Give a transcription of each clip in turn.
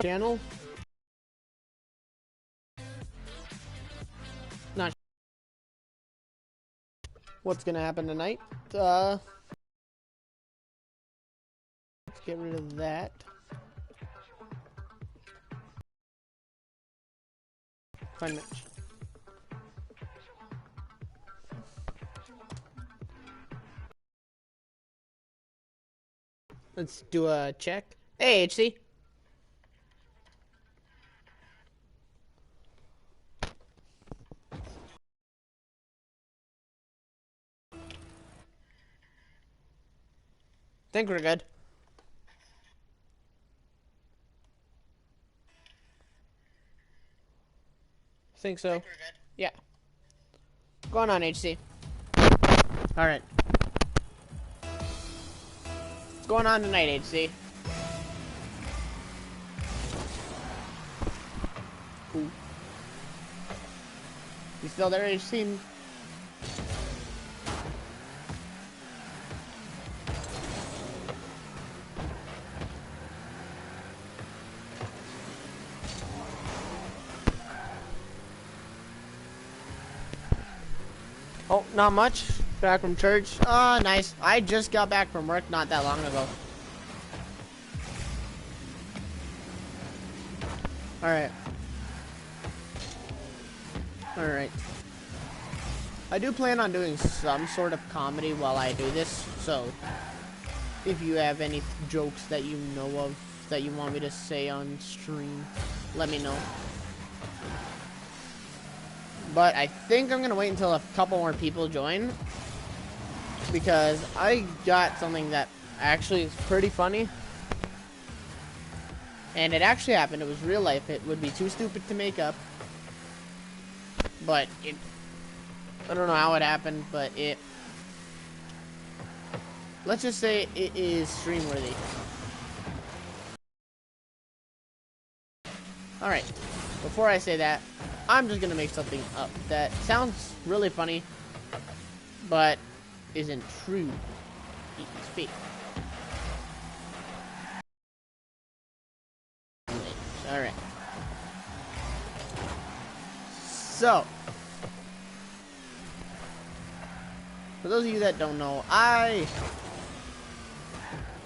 channel. Not what's gonna happen tonight. Let's get rid of that. Find Mitch. Let's do a check. Hey, HC. Think we're good. Think so. Yeah. What's going on, HC? Alright. What's going on tonight, HC? Cool. You still there, HC? Oh, not much. Back from church. Oh, nice. I just got back from work not that long ago. Alright. Alright. I do plan on doing some sort of comedy while I do this, so if you have any jokes that you know of that you want me to say on stream, let me know. But I think I'm gonna wait until a couple more people join, because I got something that actually is pretty funny. And it actually happened. It was real life. It would be too stupid to make up. But I don't know how it happened, but let's just say it is stream worthy. Alright, before I say that, I'm just gonna make something up that sounds really funny, but isn't true. It's fake. Alright. So, for those of you that don't know, I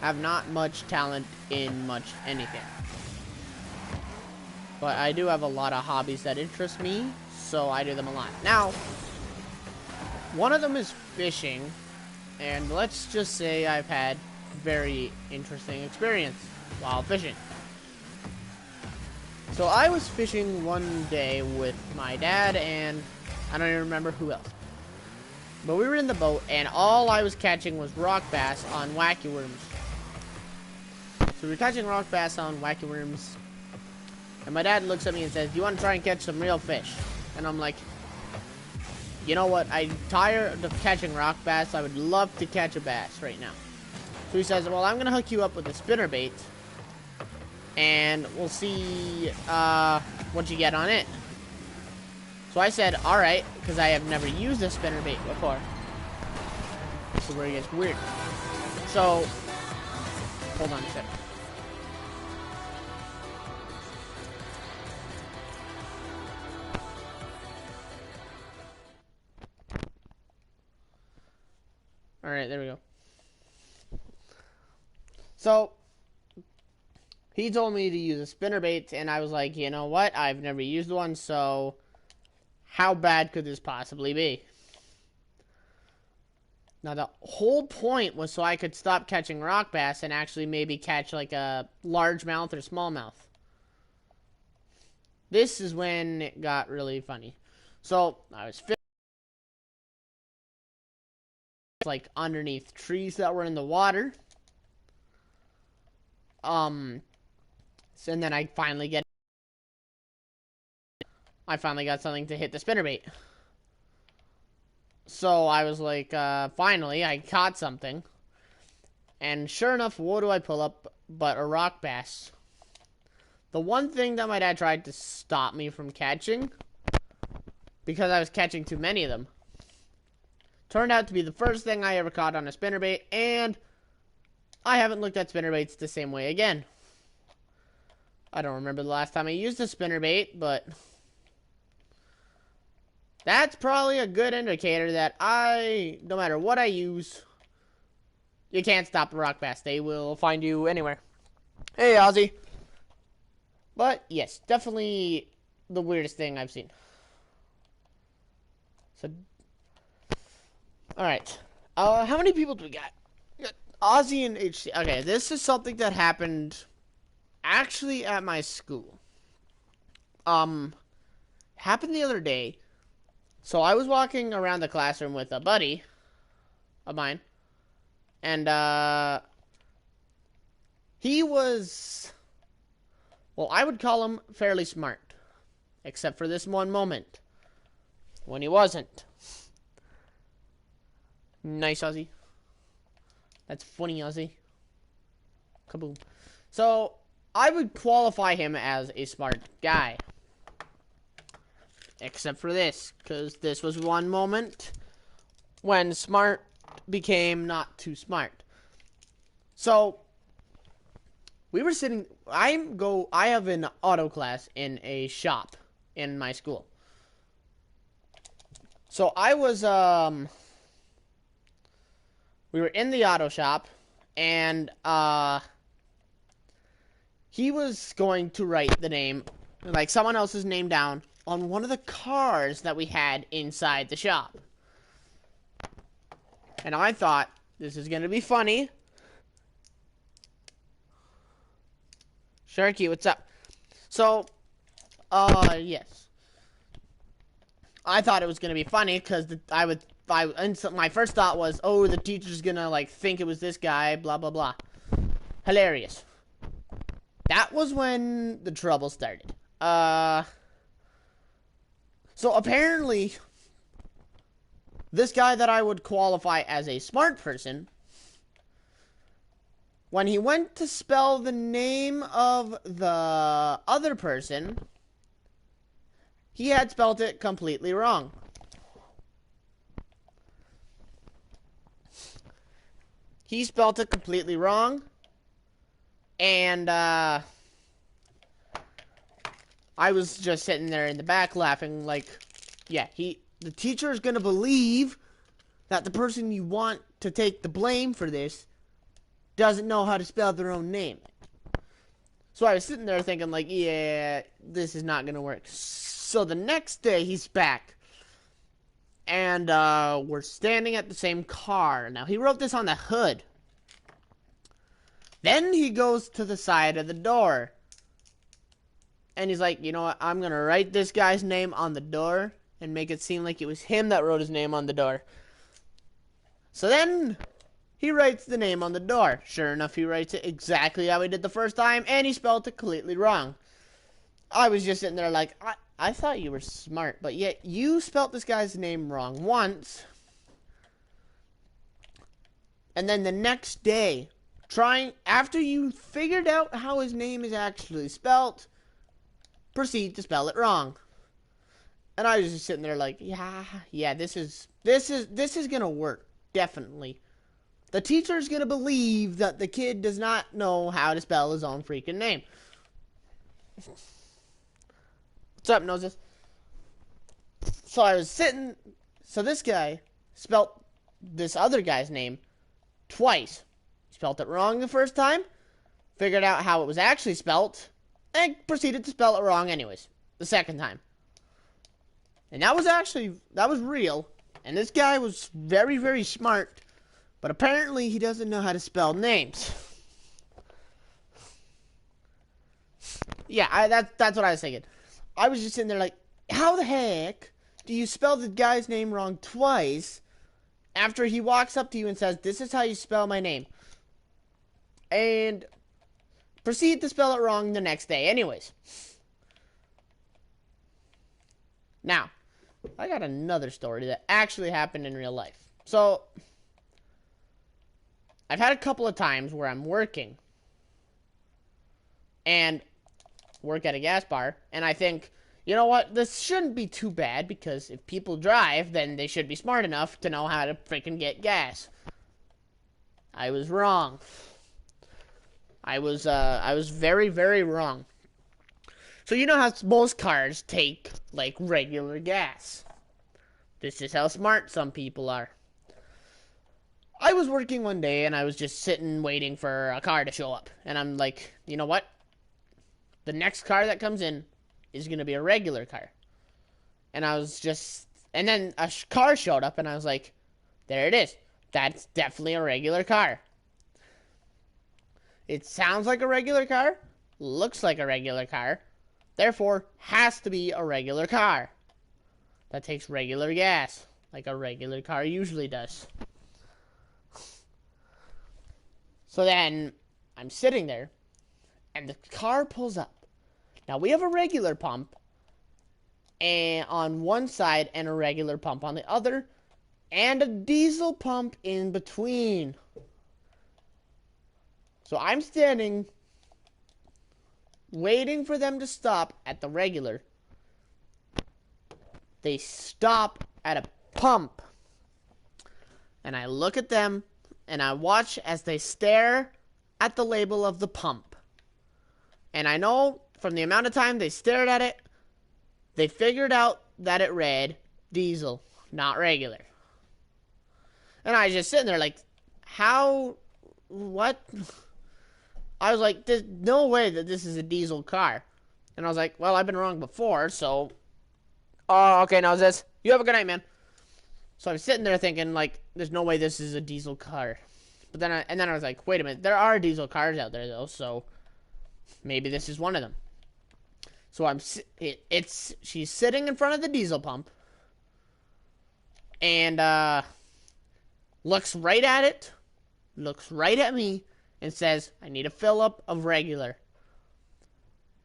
have not much talent in much anything. But I do have a lot of hobbies that interest me, so I do them a lot. Now, one of them is fishing, and let's just say I've had very interesting experience while fishing. So I was fishing one day with my dad, and I don't even remember who else. But we were in the boat, and all I was catching was rock bass on wacky worms. So we were catching rock bass on wacky worms. And my dad looks at me and says, "Do you want to try and catch some real fish?" And I'm like, you know what? I'm tired of catching rock bass. I would love to catch a bass right now. So he says, "Well, I'm going to hook you up with a spinnerbait. And we'll see what you get on it." So I said, alright, because I have never used a spinnerbait before. This is where it gets weird. So, hold on a second. Alright, there we go. So, he told me to use a spinnerbait, and I was like, you know what? I've never used one, so how bad could this possibly be? Now, the whole point was so I could stop catching rock bass and actually maybe catch like a largemouth or smallmouth. This is when it got really funny. So, I was fishing like underneath trees that were in the water. And then I finally got something to hit the spinnerbait. So I was like, finally, I caught something. And sure enough, what do I pull up but a rock bass? The one thing that my dad tried to stop me from catching, because I was catching too many of them, turned out to be the first thing I ever caught on a spinnerbait, and I haven't looked at spinnerbaits the same way again. I don't remember the last time I used a spinnerbait, but that's probably a good indicator that no matter what I use, you can't stop the rock bass. They will find you anywhere. Hey, Ozzy. But, yes, definitely the weirdest thing I've seen. So, alright. How many people do we got? We got Ozzy and HC. Okay, this is something that happened actually at my school. Happened the other day. So I was walking around the classroom with a buddy of mine. And, he was, well, I would call him fairly smart. Except for this one moment. When he wasn't. Nice, Ozzy. That's funny, Ozzy. Kaboom. So, I would qualify him as a smart guy. Except for this. Because this was one moment when smart became not too smart. So, we were sitting, I have an auto class in a shop in my school. So I was, we were in the auto shop, and, he was going to write the name, like someone else's name down on one of the cars that we had inside the shop. And I thought, this is going to be funny. Sharky, what's up? So, yes. I thought it was gonna be funny because my first thought was, oh, the teacher's gonna like think it was this guy, blah blah blah. Hilarious. That was when the trouble started. So apparently, this guy that I would qualify as a smart person, when he went to spell the name of the other person, he had spelled it completely wrong. He spelled it completely wrong. And, I was just sitting there in the back laughing like, yeah, the teacher is going to believe that the person you want to take the blame for this doesn't know how to spell their own name. So I was sitting there thinking like, yeah, this is not going to work. So the next day he's back. And we're standing at the same car. Now he wrote this on the hood. Then he goes to the side of the door. And he's like, you know what, I'm going to write this guy's name on the door and make it seem like it was him that wrote his name on the door. So then he writes the name on the door. Sure enough, he writes it exactly how he did the first time, and he spelled it completely wrong. I was just sitting there like, I thought you were smart, but yet you spelled this guy's name wrong once. And then the next day, after you figured out how his name is actually spelled, proceed to spell it wrong. And I was just sitting there like, yeah, this is gonna work, definitely. The teacher's gonna believe that the kid does not know how to spell his own freaking name. What's up, Noses? So I was sitting, so this guy spelt this other guy's name twice. He spelt it wrong the first time, figured out how it was actually spelt, and proceeded to spell it wrong anyways, the second time. And that was real. And this guy was very, very smart. But apparently he doesn't know how to spell names. Yeah, that's what I was thinking. I was just sitting there like, how the heck do you spell the guy's name wrong twice after he walks up to you and says, this is how you spell my name? And proceed to spell it wrong the next day anyways. Now, I got another story that actually happened in real life. So, I've had a couple of times where I'm working and work at a gas bar, and I think, you know what, this shouldn't be too bad, because if people drive, then they should be smart enough to know how to freaking get gas. I was wrong. I was very, very wrong. So you know how most cars take, like, regular gas. This is how smart some people are. I was working one day, and I was just sitting waiting for a car to show up. And I'm like, you know what? The next car that comes in is going to be a regular car. And I was just... And then a car showed up, and I was like, there it is. That's definitely a regular car. It sounds like a regular car, looks like a regular car, therefore has to be a regular car that takes regular gas, like a regular car usually does. So then I'm sitting there, and the car pulls up. Now we have a regular pump and on one side and a regular pump on the other, and a diesel pump in between. So I'm standing, waiting for them to stop at the regular. They stop at a pump. And I look at them, and I watch as they stare at the label of the pump. And I know from the amount of time they stared at it, they figured out that it read diesel, not regular. And I was just sitting there like, how, what? I was like, there's no way that this is a diesel car. And I was like, well, I've been wrong before, so... Oh, okay, now it's this. You have a good night, man. So I'm sitting there thinking, like, there's no way this is a diesel car. But then I was like, wait a minute, there are diesel cars out there, though, so... maybe this is one of them. So she's sitting in front of the diesel pump. And, looks right at it. Looks right at me. And says, I need a fill-up of regular.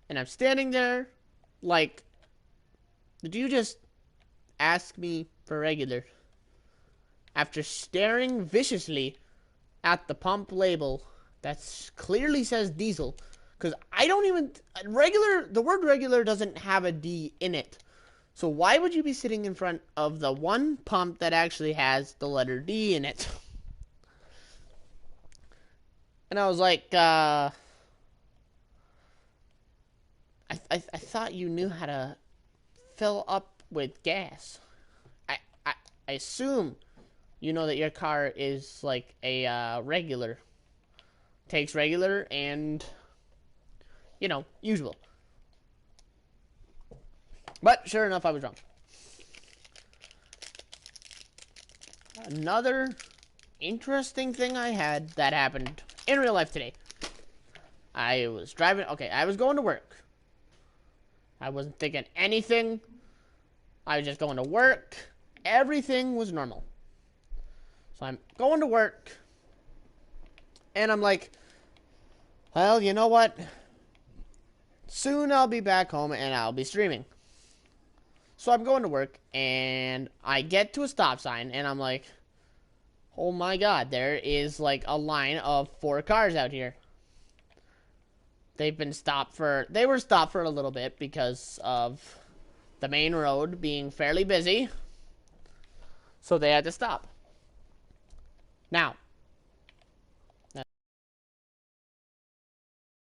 And I'm standing there, like, did you just ask me for regular? After staring viciously at the pump label that clearly says diesel. Because I don't even, the word regular doesn't have a D in it. So why would you be sitting in front of the one pump that actually has the letter D in it? And I was like, I thought you knew how to fill up with gas. I assume you know that your car is like a regular. Takes regular and, you know, usual. But sure enough, I was wrong. Another interesting thing I had that happened in real life today. I was driving. Okay, I was going to work. I wasn't thinking anything. I was just going to work. Everything was normal. So I'm going to work. And I'm like, well, you know what? Soon I'll be back home and I'll be streaming. So I'm going to work and I get to a stop sign and I'm like, oh my god, there is like a line of 4 cars out here. They were stopped for a little bit because of the main road being fairly busy. So they had to stop. Now,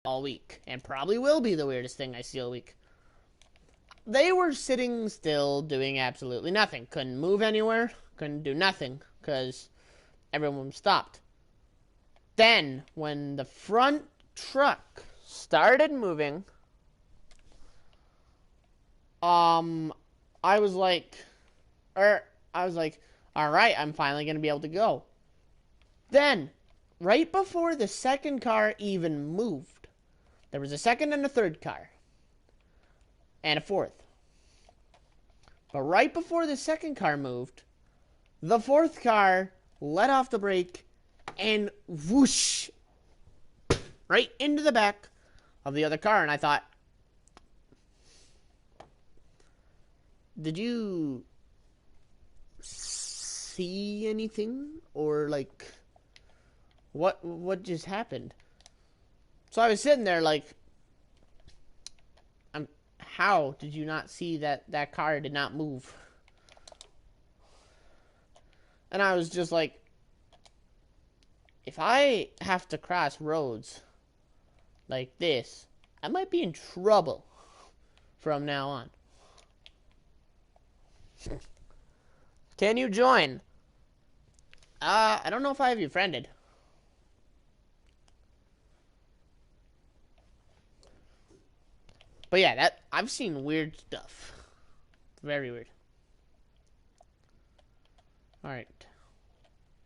all week, and probably will be the weirdest thing I see all week. They were sitting still, doing absolutely nothing. Couldn't move anywhere, couldn't do nothing, because everyone stopped. Then, when the front truck started moving, I was like, all right, I'm finally going to be able to go. Then, right before the second car even moved, there was a second and a third car. And a fourth. But right before the second car moved, the fourth car let off the brake and whoosh, right into the back of the other car. And I thought, did you see anything? Or like, what just happened? So I was sitting there like, how did you not see that car did not move? And I was just like, if I have to cross roads like this, I might be in trouble. from now on. Can you join? I don't know if I have you friended. But yeah, I've seen weird stuff. Very weird. Alright.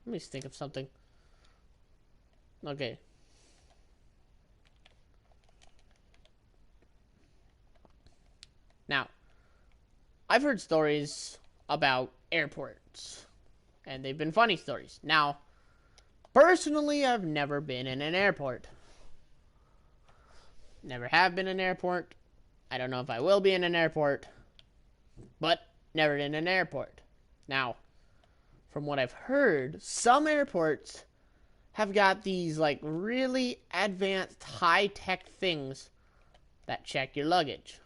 Let me think of something. Okay. Now, I've heard stories about airports. And they've been funny stories. Now, personally, I've never been in an airport. Never have been in an airport. I don't know if I will be in an airport. But never in an airport. Now, from what I've heard, some airports have got these like really advanced high-tech things that check your luggage.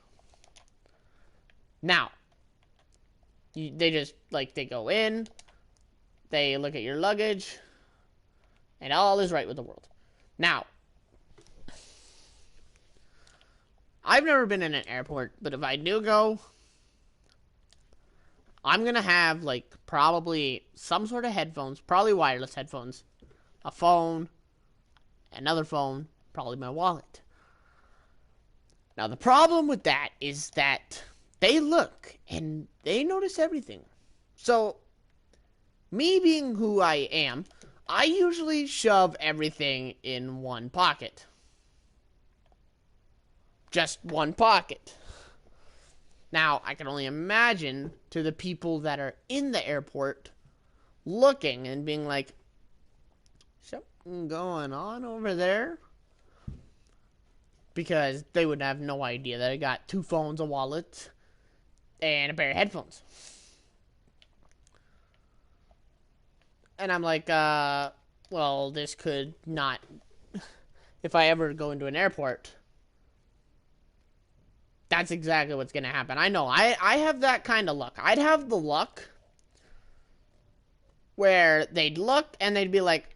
Now, they just like they go in, they look at your luggage, and all is right with the world. Now, I've never been in an airport, but if I do go, I'm going to have, like, probably some sort of headphones, probably wireless headphones, a phone, another phone, probably my wallet. Now, the problem with that is that they look and they notice everything. So, me being who I am, I usually shove everything in one pocket. Just one pocket. Now, I can only imagine to the people that are in the airport looking and being like, something going on over there? Because they would have no idea that I got 2 phones, a wallet, and a pair of headphones. And I'm like, well, this could not, if I ever go into an airport, that's exactly what's going to happen. I know. I have that kind of luck. I'd have the luck where they'd look and they'd be like,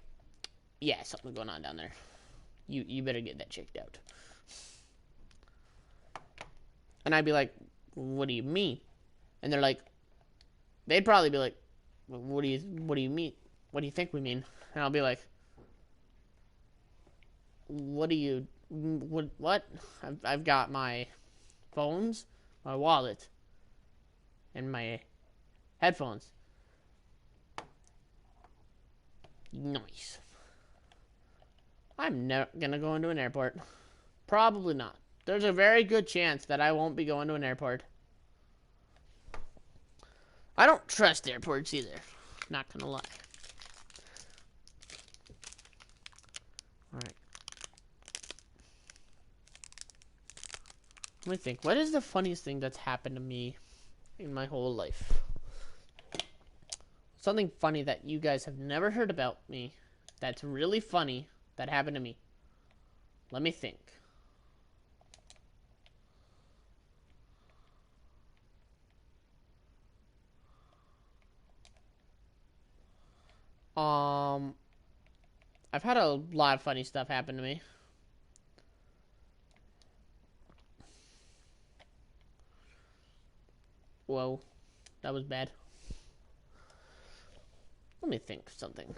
yeah, something's going on down there. You better get that checked out. And I'd be like, what do you mean? And they're like, they'd probably be like, what do you mean? What do you think we mean? And I'll be like, what? I've got my phones, my wallet, and my headphones. Nice. I'm never gonna go into an airport. Probably not. There's a very good chance that I won't be going to an airport. I don't trust airports either. Not gonna lie. Alright. Let me think. What is the funniest thing that's happened to me in my whole life? Something funny that you guys have never heard about me that's really funny that happened to me. Let me think. I've had a lot of funny stuff happen to me. Whoa, that was bad. Let me think of something.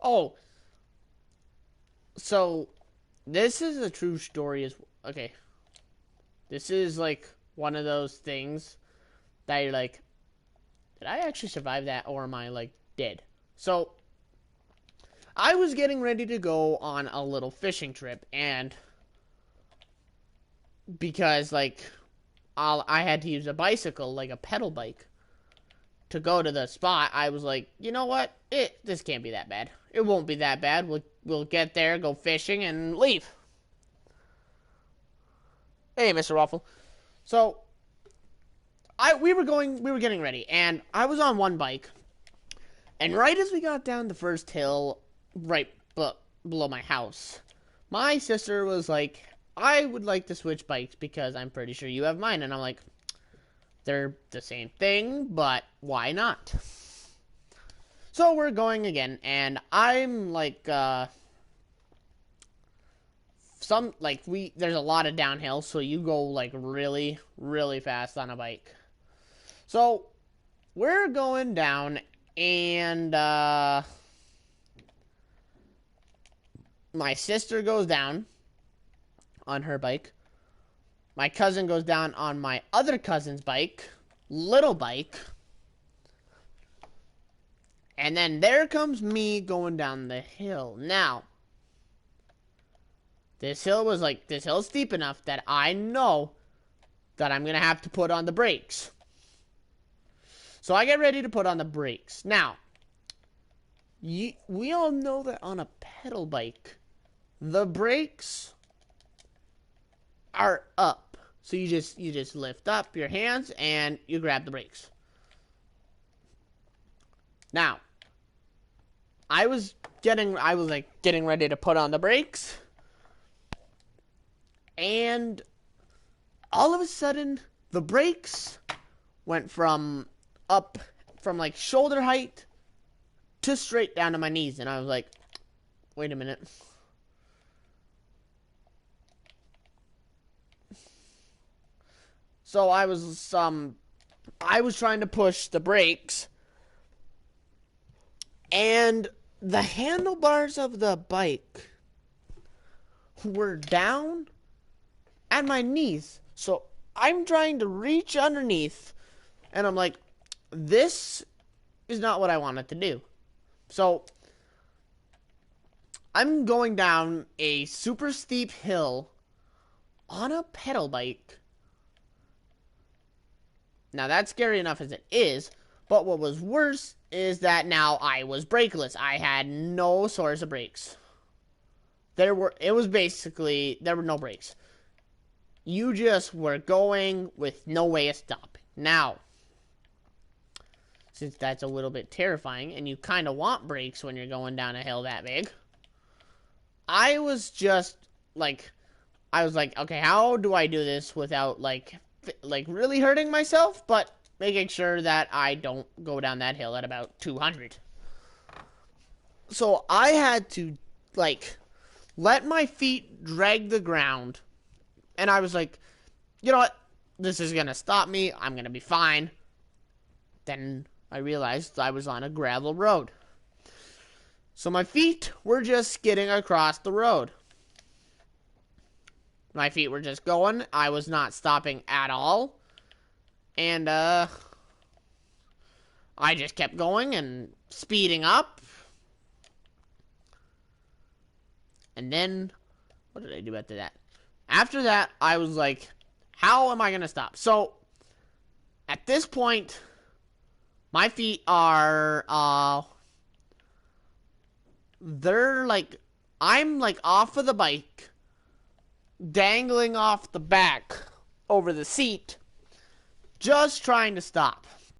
Oh, so this is a true story. Okay. This is like one of those things that you're like, did I actually survive that, or am I like dead? So I was getting ready to go on a little fishing trip, and because like I had to use a bicycle, like a pedal bike, to go to the spot, I was like, you know what? This can't be that bad. It won't be that bad. We'll get there, go fishing, and leave. Hey, Mr. Waffle. So we were getting ready, and I was on one bike, and right as we got down the first hill, right below my house, my sister was like, I would like to switch bikes because I'm pretty sure you have mine. And I'm like, they're the same thing, but why not? So we're going again, and I'm like, there's a lot of downhill, so you go like really, really fast on a bike. So we're going down, and my sister goes down on her bike. My cousin goes down on my other cousin's bike, little bike. And then there comes me going down the hill. Now, this hill's steep enough that I know that I'm going to have to put on the brakes. So I get ready to put on the brakes. Now, we all know that on a pedal bike, the brakes are up. So you just lift up your hands and you grab the brakes. Now, I was getting ready to put on the brakes, and all of a sudden the brakes went from like shoulder height to straight down to my knees, and I was like, wait a minute. So I was trying to push the brakes, and the handlebars of the bike were down at my knees. So I'm trying to reach underneath, and I'm like, this is not what I wanted to do. So I'm going down a super steep hill on a pedal bike. Now that's scary enough as it is, but what was worse is that now I was brakeless. I had no source of brakes. There were no brakes. You just were going with no way of stopping. Now, since that's a little bit terrifying and you kind of want brakes when you're going down a hill that big, I was like, okay, how do I do this without like really hurting myself, but making sure that I don't go down that hill at about 200. So I had to, let my feet drag the ground. And I was like, you know what? This is going to stop me. I'm going to be fine. Then I realized I was on a gravel road. So my feet were just skidding across the road. My feet were just going. I was not stopping at all. And, I just kept going and speeding up. And then, what did I do after that? After that, I was like, how am I going to stop? So, at this point, my feet are, I'm off of the bike, dangling off the back over the seat, just trying to stop.